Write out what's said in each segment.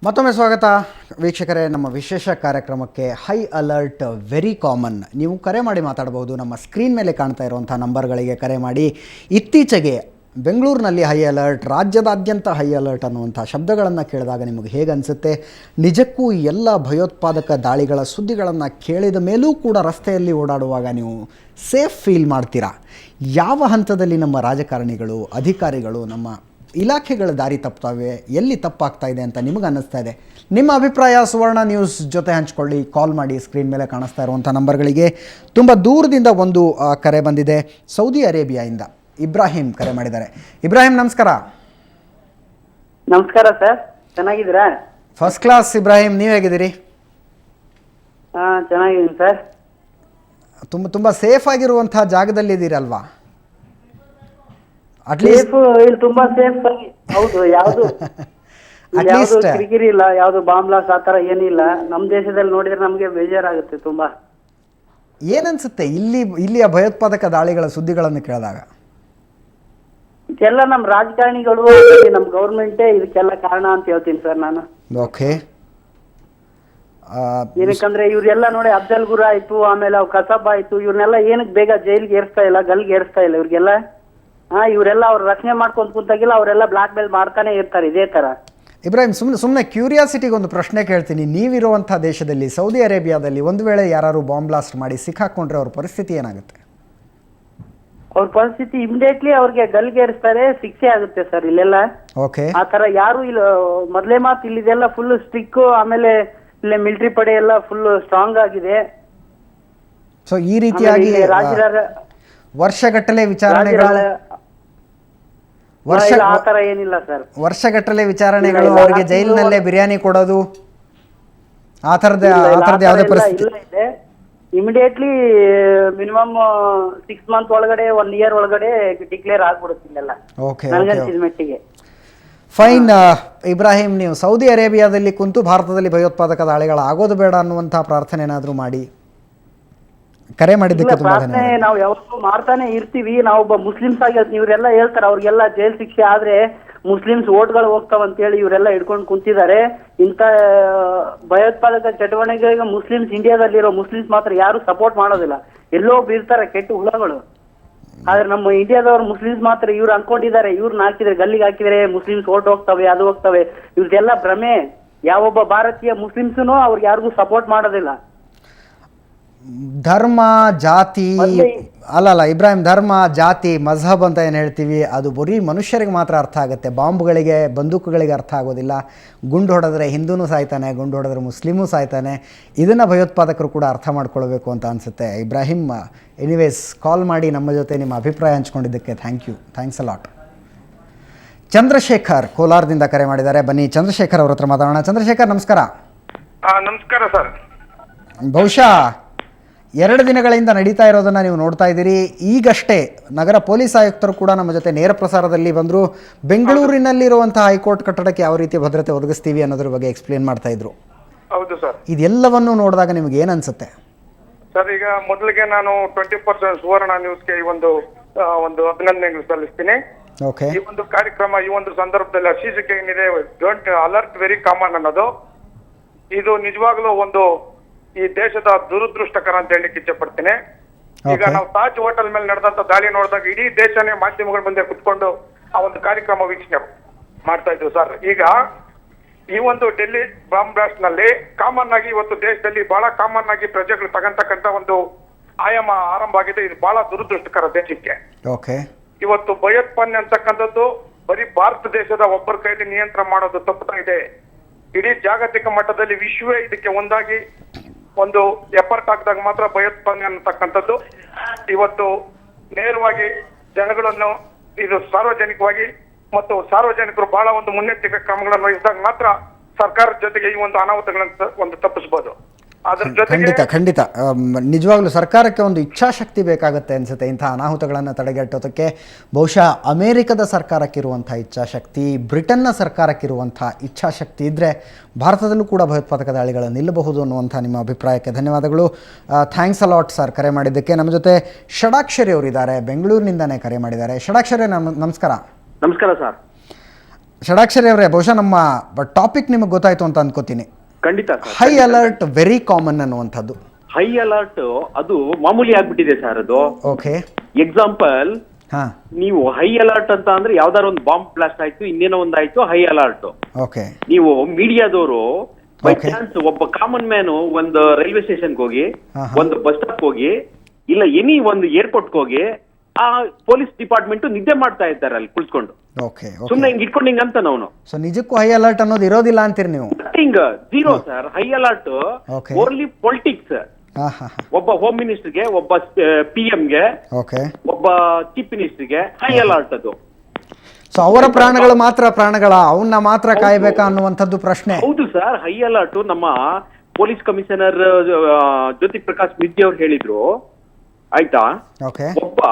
ಮತ್ತೊಮ್ಮೆ ಸ್ವಾಗತ ವೀಕ್ಷಕರೇ. ನಮ್ಮ ವಿಶೇಷ ಕಾರ್ಯಕ್ರಮಕ್ಕೆ ಹೈ ಅಲರ್ಟ್ ವೆರಿ ಕಾಮನ್. ನೀವು ಕರೆ ಮಾಡಿ ಮಾತಾಡಬಹುದು. ನಮ್ಮ ಸ್ಕ್ರೀನ್ ಮೇಲೆ ಕಾಣ್ತಾ ಇರುವಂಥ ನಂಬರ್ಗಳಿಗೆ ಕರೆ ಮಾಡಿ. ಇತ್ತೀಚೆಗೆ ಬೆಂಗಳೂರಿನಲ್ಲಿ ಹೈ ಅಲರ್ಟ್, ರಾಜ್ಯದಾದ್ಯಂತ ಹೈ ಅಲರ್ಟ್ ಅನ್ನುವಂಥ ಶಬ್ದಗಳನ್ನು ಕೇಳಿದಾಗ ನಿಮಗೆ ಹೇಗೆ ಅನಿಸುತ್ತೆ? ನಿಜಕ್ಕೂ ಎಲ್ಲ ಭಯೋತ್ಪಾದಕ ದಾಳಿಗಳ ಸುದ್ದಿಗಳನ್ನು ಕೇಳಿದ ಮೇಲೂ ಕೂಡ ರಸ್ತೆಯಲ್ಲಿ ಓಡಾಡುವಾಗ ನೀವು ಸೇಫ್ ಫೀಲ್ ಮಾಡ್ತೀರಾ? ಯಾವ ಹಂತದಲ್ಲಿ ನಮ್ಮ ರಾಜಕಾರಣಿಗಳು, ಅಧಿಕಾರಿಗಳು, ನಮ್ಮ ಇಲಾಖೆಗಳ ದಾರಿ ತಪ್ಪುತ್ತವೆ, ಎಲ್ಲಿ ತಪ್ಪಾಗ್ತಾ ಇದೆ ಅಂತ ನಿಮಗೆ ಅನ್ನಿಸ್ತಾ ಇದೆ? ನಿಮ್ಮ ಅಭಿಪ್ರಾಯ ಸುವರ್ಣ ನ್ಯೂಸ್ ಜೊತೆ ಹಂಚ್ಕೊಳ್ಳಿ. ಕಾಲ್ ಮಾಡಿ ಸ್ಕ್ರೀನ್ ಮೇಲೆ ಕಾಣಿಸ್ತಾ ಇರುವಂಥ ನಂಬರ್ಗಳಿಗೆ. ತುಂಬ ದೂರದಿಂದ ಒಂದು ಕರೆ ಬಂದಿದೆ. ಸೌದಿ ಅರೇಬಿಯಾದಿಂದ ಇಬ್ರಾಹಿಂ ಕರೆ ಮಾಡಿದ್ದಾರೆ. ಇಬ್ರಾಹಿಂ, ನಮಸ್ಕಾರ. ನಮಸ್ಕಾರ ಸರ್, ಚೆನ್ನಾಗಿದ್ದೀರಾ? ಫಸ್ಟ್ ಕ್ಲಾಸ್ ಇಬ್ರಾಹಿಂ, ನೀವು ಹೇಗಿದ್ದೀರಿ? ಚೆನ್ನಾಗಿದ್ದೀನಿ ಸರ್. ತುಂಬ ಸೇಫ್ ಆಗಿರುವಂಥ ಜಾಗದಲ್ಲಿದ್ದೀರಲ್ವಾ? ಸೇಫ್, ಇಲ್ಲಿ ತುಂಬಾ ಸೇಫ್. ಹೌದು, ಯಾವ್ದು ಕಿರಿಕಿರಿ ಇಲ್ಲ, ಯಾವ್ದು ಬಾಂಬ್ ಬ್ಲಾಸ್ಟ್ ಆತರ ಏನಿಲ್ಲ. ನಮ್ ದೇಶದಲ್ಲಿ ನೋಡಿದ್ರೆ ನಮ್ಗೆ ಬೇಜಾರಾಗುತ್ತೆ ತುಂಬಾ. ಏನನ್ಸುತ್ತೆ ಇಲ್ಲಿಯ ಭಯೋತ್ಪಾದಕ ದಾಳಿಗಳ ಸುದ್ದಿಗಳನ್ನು ಕೇಳಿದಾಗ? ಇದೆಲ್ಲ ನಮ್ ರಾಜಕಾರಣಿಗಳು, ನಮ್ ಗೌರ್ಮೆಂಟೇ ಇದಕ್ಕೆಲ್ಲ ಕಾರಣ ಅಂತ ಹೇಳ್ತೀನಿ ಸರ್ ನಾನು. ಓಕೆ. ಏನಕ್ಕಂದ್ರೆ ಇವ್ರೆಲ್ಲ ನೋಡಿ, ಅಫ್ಜಲ್ ಗುರು ಆಯ್ತು, ಆಮೇಲೆ ಅವ್ ಕಸಬ್ ಆಯ್ತು, ಇವ್ರನ್ನೆಲ್ಲ ಏನಕ್ಕೆ ಬೇಗ ಜೈಲ್ಗೆ ಏರ್ಸ್ತಾ ಇಲ್ಲ, ಗಲ್ಗೆ ಏರ್ಸ್ತಾ ಇಲ್ಲ ಇವ್ರಿಗೆಲ್ಲ? ಇವರೆಲ್ಲ ಅವ್ರ ರಕ್ಷಣೆ ಮಾಡ್ಕೊಂತ ಕುಂತಾಗಿಲ್ಲ, ಅವರೆಲ್ಲ ಬ್ಲಾಕ್ ಮೇಲ್ ಮಾಡ್ತಾನೆ ಇರ್ತಾರೆ ಇದೇ ತರ. ಇಬ್ರಾಹಿಂ, ಸುಮ್ಮನೆ ಕ್ಯೂರಿಯಾಸಿಟಿಗೆ ಒಂದು ಪ್ರಶ್ನೆ ಕೇಳ್ತೀನಿ. ನೀವಿರುವಂಥ ದೇಶದಲ್ಲಿ, ಸೌದಿ ಅರೇಬಿಯಾದಲ್ಲಿ, ಒಂದು ವೇಳೆ ಯಾರು ಬಾಂಬ್ ಬ್ಲಾಸ್ಟ್ ಮಾಡಿ ಸಿಕ್ಕಾಕೊಂಡ್ರೆ ಅವ್ರ ಪರಿಸ್ಥಿತಿ ಏನಾಗುತ್ತೆ? ಅವ್ರ ಪರಿಸ್ಥಿತಿ ಇಮಿಡಿಯೇಟ್ಲಿ ಅವ್ರಿಗೆ ಗಲ್ಗೇರಿಸ್ತಾರೆ, ಶಿಕ್ಷೆ ಆಗುತ್ತೆ ಸರ್ ಇಲ್ಲೆಲ್ಲ. ಓಕೆ. ಆ ತರ ಯಾರು ಇಲ್ಲ. ಮೊದಲೇ ಮಾತು ಇಲ್ಲಿದೆಲ್ಲ ಫುಲ್ ಸ್ಟ್ರಿಕ್, ಆಮೇಲೆ ಇಲ್ಲೇ ಮಿಲಿಟರಿ ಪಡೆ ಎಲ್ಲ ಫುಲ್ ಸ್ಟ್ರಾಂಗ್ ಆಗಿದೆ. ಸೊ ಈ ರೀತಿಯಾಗಿ ವರ್ಷಗಟ್ಟಲೆ ವಿಚಾರಣೆಗಳು, ಆತರ ಏನಿಲ್ಲ ಸರ್. ವರ್ಷಗಟ್ಟಲೆ ವಿಚಾರಣೆಗಳು, ಅವರಿಗೆ ಜೈಲಿನಲ್ಲೇ ಬಿರಿಯಾನಿ ಕೊಡೋದು, ಆ ಥರದ ಯಾವುದೇ ಪರಿಸ್ಥಿತಿ ಇದೆ? ಇಮಿಡಿಯೇಟ್ಲಿ ಮಿನಿಮಮ್ 6 ಮಂತ್ ಒಳಗಡೆ, 1 ಇಯರ್ ಒಳಗಡೆ ಡಿಕ್ಲೇರ್ ಆಗ್ಬಿಡುತ್ತಿಲ್ಲ. ಓಕೆ, ಮೆಟ್ಟಿಗೆ ಫೈನ್. ಇಬ್ರಾಹಿಂ, ನೀವು ಸೌದಿ ಅರೇಬಿಯಾದಲ್ಲಿ ಕುಂತು ಭಾರತದಲ್ಲಿ ಭಯೋತ್ಪಾದಕ ದಾಳಿಗಳು ಆಗೋದು ಬೇಡ ಅನ್ನುವಂಥ ಪ್ರಾರ್ಥನೆ ಏನಾದರೂ ಮಾಡಿ ಕರೆ ಮಾಡಿದ್ದಕ್ಕೆ ತುಂಬಾ ಧನ್ಯವಾದ. ನಾವು ಯಾವತ್ತೂ ಮಾಡ್ತಾನೆ ಇರ್ತೀವಿ. ನಾವೊಬ್ಬ ಮುಸ್ಲಿಮ್ಸ್ ಆಗಿ ಇವರೆಲ್ಲ ಹೇಳ್ತಾರೆ ಅವ್ರಿಗೆಲ್ಲ ಜೈಲ್ ಶಿಕ್ಷೆ ಆದ್ರೆ ಮುಸ್ಲಿಮ್ಸ್ ಓಟ್ಗಳು ಹೋಗ್ತಾವ ಅಂತ ಹೇಳಿ ಇವರೆಲ್ಲ ಹಿಡ್ಕೊಂಡು ಕುಂತಿದ್ದಾರೆ. ಇಂತ ಭಯೋತ್ಪಾದಕ ಚಟುವಟಿಕೆಗಳಿಗೆ ಮುಸ್ಲಿಮ್ಸ್, ಇಂಡಿಯಾದಲ್ಲಿರೋ ಮುಸ್ಲಿಮ್ಸ್ ಮಾತ್ರ ಯಾರು ಸಪೋರ್ಟ್ ಮಾಡೋದಿಲ್ಲ. ಎಲ್ಲೋ ಬೀರ್ತಾರೆ ಕೆಟ್ಟ ಹುಳಗಳು. ಆದ್ರೆ ನಮ್ಮ ಇಂಡಿಯಾದವ್ರು ಮುಸ್ಲಿಮ್ಸ್ ಮಾತ್ರ ಇವ್ರು ಅನ್ಕೊಂಡಿದ್ದಾರೆ, ಇವ್ರನ್ನ ಹಾಕಿದ್ರೆ ಗಲ್ಲಿಗೆ ಹಾಕಿದ್ರೆ ಮುಸ್ಲಿಮ್ಸ್ ಓಟ್ ಹೋಗ್ತವೆ, ಅದು ಹೋಗ್ತವೆ. ಇವ್ರದೆಲ್ಲ ಭ್ರಮೆ. ಯಾವೊಬ್ಬ ಭಾರತೀಯ ಮುಸ್ಲಿಮ್ಸ್ನು ಅವ್ರಿಗೆ ಯಾರಿಗೂ ಸಪೋರ್ಟ್ ಮಾಡೋದಿಲ್ಲ. ಧರ್ಮ, ಜಾತಿ ಅಲ್ಲ ಇಬ್ರಾಹಿಂ, ಧರ್ಮ, ಜಾತಿ, ಮಜಹಬ್ ಅಂತ ಏನು ಹೇಳ್ತೀವಿ, ಅದು ಬರೀ ಮನುಷ್ಯರಿಗೆ ಮಾತ್ರ ಅರ್ಥ ಆಗುತ್ತೆ. ಬಾಂಬ್ಗಳಿಗೆ, ಬಂದೂಕುಗಳಿಗೆ ಅರ್ಥ ಆಗೋದಿಲ್ಲ. ಗುಂಡು ಹೊಡೆದ್ರೆ ಹಿಂದೂನೂ ಸಾಯ್ತಾನೆ, ಗುಂಡು ಹೊಡೆದ್ರೆ ಮುಸ್ಲಿಮೂ ಸಾಯ್ತಾನೆ. ಇದನ್ನು ಭಯೋತ್ಪಾದಕರು ಕೂಡ ಅರ್ಥ ಮಾಡ್ಕೊಳ್ಬೇಕು ಅಂತ ಅನಿಸುತ್ತೆ. ಇಬ್ರಾಹಿಂ, ಎನಿವೇಸ್, ಕಾಲ್ ಮಾಡಿ ನಮ್ಮ ಜೊತೆ ನಿಮ್ಮ ಅಭಿಪ್ರಾಯ ಹಂಚ್ಕೊಂಡಿದ್ದಕ್ಕೆ ಥ್ಯಾಂಕ್ಸ್ ಅ ಲಾಟ್. ಚಂದ್ರಶೇಖರ್ ಕೋಲಾರದಿಂದ ಕರೆ ಮಾಡಿದ್ದಾರೆ. ಬನ್ನಿ ಚಂದ್ರಶೇಖರ್ ಅವ್ರ ಹತ್ರ ಮಾತಾಡೋಣ. ಚಂದ್ರಶೇಖರ್, ನಮಸ್ಕಾರ. ನಮಸ್ಕಾರ ಸರ್. ಬಹುಶಃ 2 ದಿನಗಳಿಂದ ನಡೀತಾ ಇರೋದನ್ನು ನೀವು ನೋಡ್ತಾ ಇದ್ದೀರಿ. ಈಗಷ್ಟೇ ನಗರ ಪೊಲೀಸ್ ಆಯುಕ್ತರು ಕೂಡ ನಮ್ಮ ಜೊತೆ ನೇರ ಪ್ರಸಾರದಲ್ಲಿ ಬಂದರು. ಬೆಂಗಳೂರಿನಲ್ಲಿರುವಂಥ ಹೈಕೋರ್ಟ್ ಕಟ್ಟಡಕ್ಕೆ ಯಾವ ರೀತಿ ಭದ್ರತೆ ಒದಗಿಸ್ತೀವಿ ಅನ್ನೋದ್ರ ಬಗ್ಗೆ ಎಕ್ಸ್ಪ್ಲೇನ್ ಮಾಡ್ತಾ ಇದ್ರು. ಹೌದು ಸರ್. ಇದೆಲ್ಲವನ್ನು ನೋಡಿದಾಗ ನಿಮ್ಗೆ ಏನು ಅನ್ಸುತ್ತೆ ಸರ್? ಈಗ ಮೊದಲಿಗೆ ನಾನು 24 ಸುವರ್ಣ ನ್ಯೂಸ್ಗೆ ಈ ಒಂದು ಅಭಿನಂದನೆಗಳು ಸಲ್ಲಿಸ್ತೀನಿ. ಓಕೆ. ಈ ಒಂದು ಕಾರ್ಯಕ್ರಮ, ಈ ಒಂದು ಸಂದರ್ಭದಲ್ಲಿ ಅಶೀಜಕ್ಕೆ ಏನಿದೆ, ಡೋಂಟ್ ಅಲರ್ಟ್ ವೆರಿ ಕಾಮನ್ ಅನ್ನೋದು, ಇದು ನಿಜವಾಗ್ಲೂ ಒಂದು ಈ ದೇಶದ ದುರದೃಷ್ಟಕರ ಅಂತ ಹೇಳಲಿಕ್ಕೆ ಇಚ್ಛೆ ಪಡ್ತೀನಿ. ಈಗ ನಾವು ತಾಜ್ ಹೋಟೆಲ್ ಮೇಲೆ ನಡೆದಂತ ದಾಳಿ ನೋಡಿದಾಗ ಇಡೀ ದೇಶನೇ ಮಾಧ್ಯಮಗಳ ಮುಂದೆ ಕುತ್ಕೊಂಡು ಆ ಒಂದು ಕಾರ್ಯಕ್ರಮ ವೀಕ್ಷಣೆ ಮಾಡ್ತಾ ಇದ್ವು ಸರ್. ಈಗ ಈ ಒಂದು ಡೆಲ್ಲಿ ಬಾಂಬ್ ಬ್ಲಾಸ್ಟ್ ನಲ್ಲಿ ಕಾಮನ್ ಆಗಿ ಇವತ್ತು ದೇಶದಲ್ಲಿ ಬಹಳ ಕಾಮನ್ ಆಗಿ ಪ್ರಜೆಗಳು ತಗಂತಕ್ಕಂತ ಒಂದು ಆಯಾಮ ಆರಂಭ ಆಗಿದೆ. ಇದು ಬಹಳ ದುರದೃಷ್ಟಕರ ದೇಶಕ್ಕೆ. ಓಕೆ. ಇವತ್ತು ಭಯೋತ್ಪಾದನೆ ಅಂತಕ್ಕಂಥದ್ದು ಬರೀ ಭಾರತ ದೇಶದ ಒಬ್ಬರ ಕೈಯಲ್ಲಿ ನಿಯಂತ್ರಣ ಮಾಡೋದು ತಪ್ಪುತ್ತಾ ಇದೆ. ಇಡೀ ಜಾಗತಿಕ ಮಟ್ಟದಲ್ಲಿ ವಿಶ್ವವೇ ಇದಕ್ಕೆ ಒಂದಾಗಿ ಒಂದು ಎಫರ್ಟ್ ಹಾಕಿದಾಗ ಮಾತ್ರ ಭಯೋತ್ಪಾದನೆ ಅನ್ನತಕ್ಕಂಥದ್ದು ಇವತ್ತು ನೇರವಾಗಿ ಜನಗಳನ್ನು, ಇದು ಸಾರ್ವಜನಿಕವಾಗಿ ಮತ್ತು ಸಾರ್ವಜನಿಕರು ಬಹಳ ಒಂದು ಮುನ್ನೆಚ್ಚರಿಕೆ ಕ್ರಮಗಳನ್ನು ವಹಿಸಿದಾಗ ಮಾತ್ರ ಸರ್ಕಾರದ ಜೊತೆಗೆ ಈ ಒಂದು ಅನಾಹುತಗಳನ್ನು ಒಂದು ತಪ್ಪಿಸಬಹುದು. ಅದ್ರ ಜೊತೆಗೆ ಖಂಡಿತ ನಿಜವಾಗ್ಲೂ ಸರ್ಕಾರಕ್ಕೆ ಒಂದು ಇಚ್ಛಾಶಕ್ತಿ ಬೇಕಾಗುತ್ತೆ ಅನ್ಸುತ್ತೆ ಇಂಥ ಅನಾಹುತಗಳನ್ನು ತಡೆಗಟ್ಟೋದಕ್ಕೆ. ಬಹುಶಃ ಅಮೇರಿಕದ ಸರ್ಕಾರಕ್ಕಿರುವಂಥ ಇಚ್ಛಾಶಕ್ತಿ, ಬ್ರಿಟನ್ನ ಸರ್ಕಾರಕ್ಕಿರುವಂಥ ಇಚ್ಛಾಶಕ್ತಿ ಇದ್ದರೆ ಭಾರತದಲ್ಲೂ ಕೂಡ ಭಯೋತ್ಪಾದಕ ದಾಳಿಗಳು ನಿಲ್ಲಬಹುದು ಅನ್ನುವಂಥ ನಿಮ್ಮ ಅಭಿಪ್ರಾಯಕ್ಕೆ ಧನ್ಯವಾದಗಳು. ಥ್ಯಾಂಕ್ಸ್ ಅಲಾಟ್ ಸರ್ ಕರೆ ಮಾಡಿದ್ದಕ್ಕೆ. ನಮ್ಮ ಜೊತೆ ಷಡಾಕ್ಷರಿ ಅವರಿದ್ದಾರೆ, ಬೆಂಗಳೂರಿನಿಂದನೇ ಕರೆ ಮಾಡಿದ್ದಾರೆ. ಷಡಾಕ್ಷರಿ, ನಮಸ್ಕಾರ. ನಮಸ್ಕಾರ ಸರ್. ಷಡಾಕ್ಷರಿ ಅವರೇ, ಬಹುಶಃ ನಮ್ಮ ಟಾಪಿಕ್ ನಿಮಗೆ ಗೊತ್ತಾಯ್ತು ಅಂತ ಅನ್ಕೋತೀನಿ. ಖಂಡಿತ sir. High alert very common ಅನ್ನುವಂಥದ್ದು. ಹೈ ಅಲರ್ಟ್ ಅದು ಮಾಮೂಲಿ ಆಗ್ಬಿಟ್ಟಿದೆ ಸರ್. ಅದು ಓಕೆ. ಎಕ್ಸಾಂಪಲ್, ಹಾ, ನೀವು ಹೈ ಅಲರ್ಟ್ ಅಂತ ಅಂದ್ರೆ ಯಾವ್ದಾರ ಒಂದು ಬಾಂಬ್ ಬ್ಲಾಸ್ಟ್ ಆಯ್ತು, ಇನ್ನೇನೋ ಒಂದಾಯ್ತು, ಹೈ ಅಲರ್ಟ್. ಓಕೆ. ನೀವು ಮೀಡಿಯಾದವರು ಬೈ Okay. ಚಾನ್ಸ್ ಒಬ್ಬ ಕಾಮನ್ ಮ್ಯಾನು ಒಂದು ರೈಲ್ವೆ ಸ್ಟೇಷನ್ಗೆ ಹೋಗಿ, ಹಾ. ಒಂದು ಬಸ್ ಸ್ಟಾಪ್ ಹೋಗಿ, ಇಲ್ಲ ಎನಿ ಒಂದು ಏರ್ಪೋರ್ಟ್ಗೆ ಹೋಗಿ, ಆ ಪೊಲೀಸ್ ಡಿಪಾರ್ಟ್ಮೆಂಟ್ ನಿದ್ದೆ ಮಾಡ್ತಾ ಇದ್ದಾರೆ ಅಲ್ಲಿ ಕುಳಿಸ್ಕೊಂಡು. ಓಕೆ. ಸುಮ್ನೆ ಹಿಂಗ್ ಇಟ್ಕೊಂಡು ಹಿಂಗ್ ಅಂತ ನಾವು ಸೊ ನಿಜಕ್ಕೂ ಹೈ ಅಲರ್ಟ್ ಅನ್ನೋದು ಇರೋದಿಲ್ಲ ಅಂತೀರಿ ನೀವು? Nothing, zero sir. High alert Okay. Only politics. ಹಾ ಹಾ ಹಾ. ಒಬ್ಬ ಹೋಮ್ ಮಿನಿಸ್ಟರ್ಗೆ, ಒಬ್ಬ PM-ಗೆ, ಓಕೆ. ಒಬ್ಬ ಚೀಫ್ ಮಿನಿಸ್ಟರ್ಗೆ ಹೈ ಅಲರ್ಟ್ ಅದು. ಸೊ ಅವರ ಪ್ರಾಣಗಳು ಮಾತ್ರ ಪ್ರಾಣಗಳ, ಅವನ್ನ ಮಾತ್ರ ಕಾಯ್ಬೇಕಾ ಅನ್ನುವಂಥದ್ದು ಪ್ರಶ್ನೆ. ಹೌದು ಸರ್. ಹೈ ಅಲರ್ಟ್ ನಮ್ಮ ಪೊಲೀಸ್ ಕಮಿಷನರ್ ಜ್ಯೋತಿ ಪ್ರಕಾಶ್ ಮಿರ್ಜಿ ಅವ್ರು ಹೇಳಿದ್ರು, ಆಯ್ತಾ. ಓಕೆ. ಒಬ್ಬ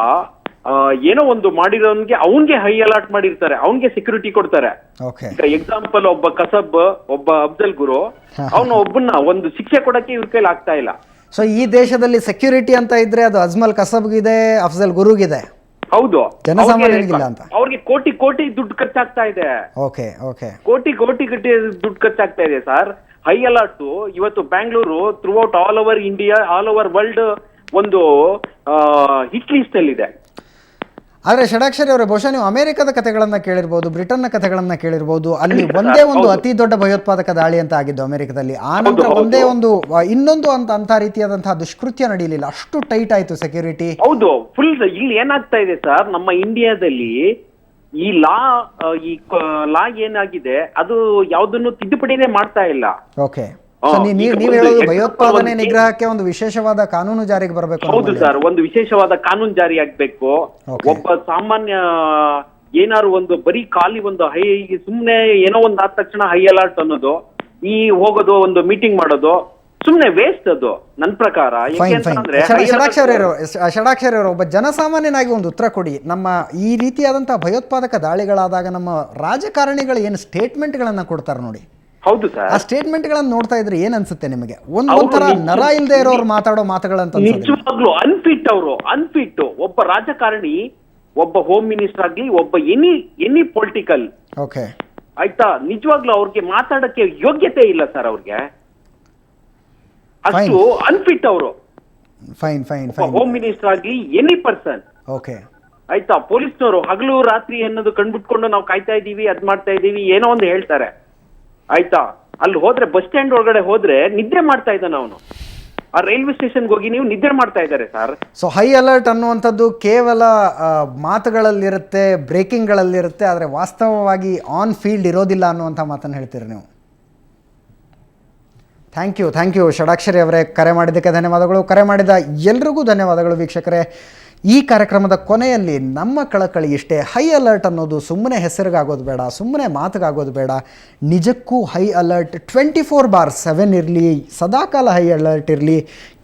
ಏನೋ ಒಂದು ಮಾಡಿರೋನ್ಗೆ ಅವನ್ಗೆ ಹೈ ಅಲರ್ಟ್ ಮಾಡಿರ್ತಾರೆ, ಅವನ್ಗೆ ಸೆಕ್ಯೂರಿಟಿ ಕೊಡ್ತಾರೆ. ಓಕೆ. ಎಕ್ಸಾಂಪಲ್, ಒಬ್ಬ ಕಸಬ್, ಒಬ್ಬ ಅಫ್ಜಲ್ ಗುರು, ಅವನ ಒಬ್ಬನ್ನ ಒಂದು ಶಿಕ್ಷೆ ಕೊಡಕ್ಕೆ ಇವ್ರ ಕೈಲಿ ಆಗ್ತಾ ಇಲ್ಲ. ಸೊ ಈ ದೇಶದಲ್ಲಿ ಸೆಕ್ಯೂರಿಟಿ ಅಂತ ಇದ್ರೆ ಅದು ಅಜ್ಮಲ್ ಕಸಬ್ಗಿದೆ, ಅಫ್ಜಲ್ ಗುರುಗಿದೆ. ಹೌದು. ಜನಸಾಮಾನ್ಯನಿಗಿಲ್ಲ ಅಂತ. ಅವ್ರಿಗೆ ಕೋಟಿ ಕೋಟಿ ದುಡ್ಡು ಖರ್ಚಾಗ್ತಾ ಇದೆ. ಓಕೆ. ಓಕೆ. ಕೋಟಿ ಕೋಟಿ ಗಟ್ಟಿ ದುಡ್ಡು ಖರ್ಚಾಗ್ತಾ ಇದೆ ಸರ್. ಹೈ ಅಲರ್ಟ್ ಇವತ್ತು Bangalore through out all over India, all over world ಒಂದು ಹಿಟ್ ಲಿಸ್ಟ್ ಅಲ್ಲಿ ಇದೆ. ಆದ್ರೆ ಷಡಾಕ್ಷರಿ ಅವರೇ, ಬಹುಶಃ ನೀವು ಅಮೆರಿಕದ ಕಥೆಗಳನ್ನ ಕೇಳಿರ್ಬೋದು, ಬ್ರಿಟನ್ನ ಕಥೆಗಳನ್ನ ಕೇಳಿರ್ಬೋದು. ಅಲ್ಲಿ ಒಂದೇ ಒಂದು ಅತಿ ದೊಡ್ಡ ಭಯೋತ್ಪಾದಕ ದಾಳಿ ಅಂತ ಆಗಿದ್ದು ಅಮೆರಿಕದಲ್ಲಿ. ಆ ನಂತರ ಒಂದೇ ಒಂದು ಇನ್ನೊಂದು ಅಂತ ರೀತಿಯಾದಂತಹ ದುಷ್ಕೃತ್ಯ ನಡೆಯಲಿಲ್ಲ, ಅಷ್ಟು ಟೈಟ್ ಆಯ್ತು ಸೆಕ್ಯೂರಿಟಿ. ಹೌದು, ಫುಲ್. ಇಲ್ಲಿ ಏನಾಗ್ತಾ ಇದೆ ಸರ್, ನಮ್ಮ ಇಂಡಿಯಾದಲ್ಲಿ ಈ ಲಾ ಏನಾಗಿದೆ ಅದು ಯಾವ್ದನ್ನು ತಿದ್ದುಪಡಿನೇ ಮಾಡ್ತಾ ಇಲ್ಲ. ಓಕೆ. ನೀವು ಹೇಳೋದು ಭಯೋತ್ಪಾದನೆ ನಿಗ್ರಹಕ್ಕೆ ಒಂದು ವಿಶೇಷವಾದ ಕಾನೂನು ಜಾರಿಗೆ ಬರಬೇಕು. ಹೌದು ಸರ್, ಒಂದು ವಿಶೇಷವಾದ ಕಾನೂನು ಜಾರಿ ಆಗ್ಬೇಕು. ಒಬ್ಬ ಸಾಮಾನ್ಯ ಏನಾರು ಒಂದು ಬರೀ ಖಾಲಿ ಒಂದು ಸುಮ್ನೆ ಏನೋ ಒಂದು ಆದ ತಕ್ಷಣ ಹೈ ಅಲರ್ಟ್ ಅನ್ನೋದು, ಈ ಹೋಗೋದು ಒಂದು ಮೀಟಿಂಗ್ ಮಾಡೋದು ಸುಮ್ನೆ ವೇಸ್ಟ್ ಅದು ನನ್ನ ಪ್ರಕಾರ. ಷಡಾಕ್ಷರಿ ಅವರು, ಒಬ್ಬ ಜನಸಾಮಾನ್ಯನಾಗಿ ಒಂದು ಉತ್ತರ ಕೊಡಿ. ನಮ್ಮ ಈ ರೀತಿಯಾದಂತಹ ಭಯೋತ್ಪಾದಕ ದಾಳಿಗಳಾದಾಗ ನಮ್ಮ ರಾಜಕಾರಣಿಗಳು ಏನು ಸ್ಟೇಟ್ಮೆಂಟ್ಗಳನ್ನ ಕೊಡ್ತಾರೆ ನೋಡಿ. ಹೌದು ಸರ್. ಆ ಸ್ಟೇಟ್ಮೆಂಟ್ಗಳನ್ನ ನೋಡ್ತಾ ಇದ್ರೆ ಏನ್ ಅನ್ಸುತ್ತೆ ನಿಮಗೆ? ಒಂಥರ ನರ ಇಲ್ಲದೆ ಇರೋರು ಮಾತಾಡೋ ಮಾತುಗಳಂತ. ನಿಜವಾಗ್ಲೂ ಅನ್ಫಿಟ್ ಒಬ್ಬ ರಾಜಕಾರಣಿ, ಒಬ್ಬ ಹೋಮ್ ಮಿನಿಸ್ಟರ್ ಆಗ್ಲಿ, ಒಬ್ಬ ಎನಿ ಪೊಲಿಟಿಕಲ್, ಓಕೆ, ಆಯ್ತಾ, ನಿಜವಾಗ್ಲೂ ಅವ್ರಿಗೆ ಮಾತಾಡಕ್ಕೆ ಯೋಗ್ಯತೆ ಇಲ್ಲ ಸರ್. ಅವ್ರಿಗೆ ಅಷ್ಟು ಅನ್ಫಿಟ್ ಅವರು. ಫೈನ್. ಹೋಮ್ ಮಿನಿಸ್ಟರ್ ಆಗ್ಲಿ, ಎನಿ ಪರ್ಸನ್, ಓಕೆ, ಆಯ್ತಾ. ಪೊಲೀಸ್ನವರು ಹಗಲು ರಾತ್ರಿ ಅನ್ನೋದು ಕಂಡುಬಿಟ್ಕೊಂಡು ನಾವು ಕಾಯ್ತಾ ಇದೀವಿ, ಅದ್ ಮಾಡ್ತಾ ಇದೀವಿ, ಏನೋ ಒಂದು ಹೇಳ್ತಾರೆ, ಆಯ್ತಾ. ಅಲ್ಲಿ ಹೋದ್ರೆ ಬಸ್ ಸ್ಟ್ಯಾಂಡ್ ಒಳಗಡೆ ಹೋದ್ರೆ ನಿದ್ರೆ ಮಾಡ್ತಾ ಇದ್ದಾನೆ ಅವನು. ಆ ರೈಲ್ವೆ ಸ್ಟೇಷನ್ಗೆ ಹೋಗಿ ನೀವು ನಿದ್ರೆ ಮಾಡ್ತಾ ಇದ್ದಾರೆ ಸರ್. ಸೊ ಹೈ ಅಲರ್ಟ್ ಅನ್ನುವಂಥದ್ದು ಕೇವಲ ಮಾತುಗಳಲ್ಲಿರುತ್ತೆ, ಬ್ರೇಕಿಂಗ್ಗಳಲ್ಲಿರುತ್ತೆ, ಆದರೆ ವಾಸ್ತವವಾಗಿ ಆನ್ ಫೀಲ್ಡ್ ಇರೋದಿಲ್ಲ ಅನ್ನುವಂಥ ಮಾತನ್ನು ಹೇಳ್ತೀರಿ ನೀವು. ಥ್ಯಾಂಕ್ ಯು ಷಡಾಕ್ಷರಿ ಅವರೇ, ಕರೆ ಮಾಡಿದ್ದಕ್ಕೆ ಧನ್ಯವಾದಗಳು. ಕರೆ ಮಾಡಿದ ಎಲ್ರಿಗೂ ಧನ್ಯವಾದಗಳು. ವೀಕ್ಷಕರೇ, ಈ ಕಾರ್ಯಕ್ರಮದ ಕೊನೆಯಲ್ಲಿ ನಮ್ಮ ಕಳಕಳಿ ಇಷ್ಟೇ. ಹೈ ಅಲರ್ಟ್ ಅನ್ನೋದು ಸುಮ್ಮನೆ ಹೆಸರಿಗಾಗೋದು ಬೇಡ, ಸುಮ್ಮನೆ ಮಾತುಗಾಗೋದು ಬೇಡ. ನಿಜಕ್ಕೂ ಹೈ ಅಲರ್ಟ್ 24/7 ಇರಲಿ, ಸದಾಕಾಲ ಹೈ ಅಲರ್ಟ್ ಇರಲಿ.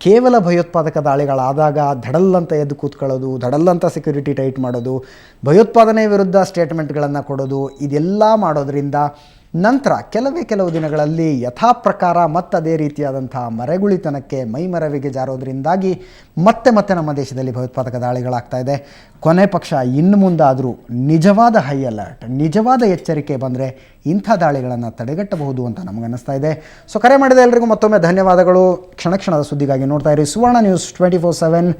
ಕೇವಲ ಭಯೋತ್ಪಾದಕ ದಾಳಿಗಳಾದಾಗ ಧಡಲ್ಲಂತ ಎದ್ದು ಕೂತ್ಕೊಳ್ಳೋದು, ಧಡಲ್ಲಂತ ಸೆಕ್ಯೂರಿಟಿ ಟೈಟ್ ಮಾಡೋದು, ಭಯೋತ್ಪಾದನೆ ವಿರುದ್ಧ ಸ್ಟೇಟ್ಮೆಂಟ್ಗಳನ್ನು ಕೊಡೋದು, ಇದೆಲ್ಲ ಮಾಡೋದ್ರಿಂದ ನಂತರ ಕೆಲವು ದಿನಗಳಲ್ಲಿ ಯಥಾಪ್ರಕಾರ ಮತ್ತದೇ ರೀತಿಯಾದಂಥ ಮರೆಗುಳಿತನಕ್ಕೆ, ಮೈಮರವಿಗೆ ಜಾರೋದ್ರಿಂದಾಗಿ ಮತ್ತೆ ನಮ್ಮ ದೇಶದಲ್ಲಿ ಭಯೋತ್ಪಾದಕ ದಾಳಿಗಳಾಗ್ತಾ ಇದೆ. ಕೊನೆ ಪಕ್ಷ ಇನ್ನು ಮುಂದಾದರೂ ನಿಜವಾದ ಹೈ ಅಲರ್ಟ್, ನಿಜವಾದ ಎಚ್ಚರಿಕೆ ಬಂದರೆ ಇಂಥ ದಾಳಿಗಳನ್ನು ತಡೆಗಟ್ಟಬಹುದು ಅಂತ ನಮಗನ್ನಿಸ್ತಾ ಇದೆ. ಸೊ ಕರೆ ಮಾಡಿದ ಎಲ್ಲರಿಗೂ ಮತ್ತೊಮ್ಮೆ ಧನ್ಯವಾದಗಳು. ಕ್ಷಣದ ಸುದ್ದಿಗಾಗಿ ನೋಡ್ತಾ ಇರಿ ಸುವರ್ಣ ನ್ಯೂಸ್ 24/7.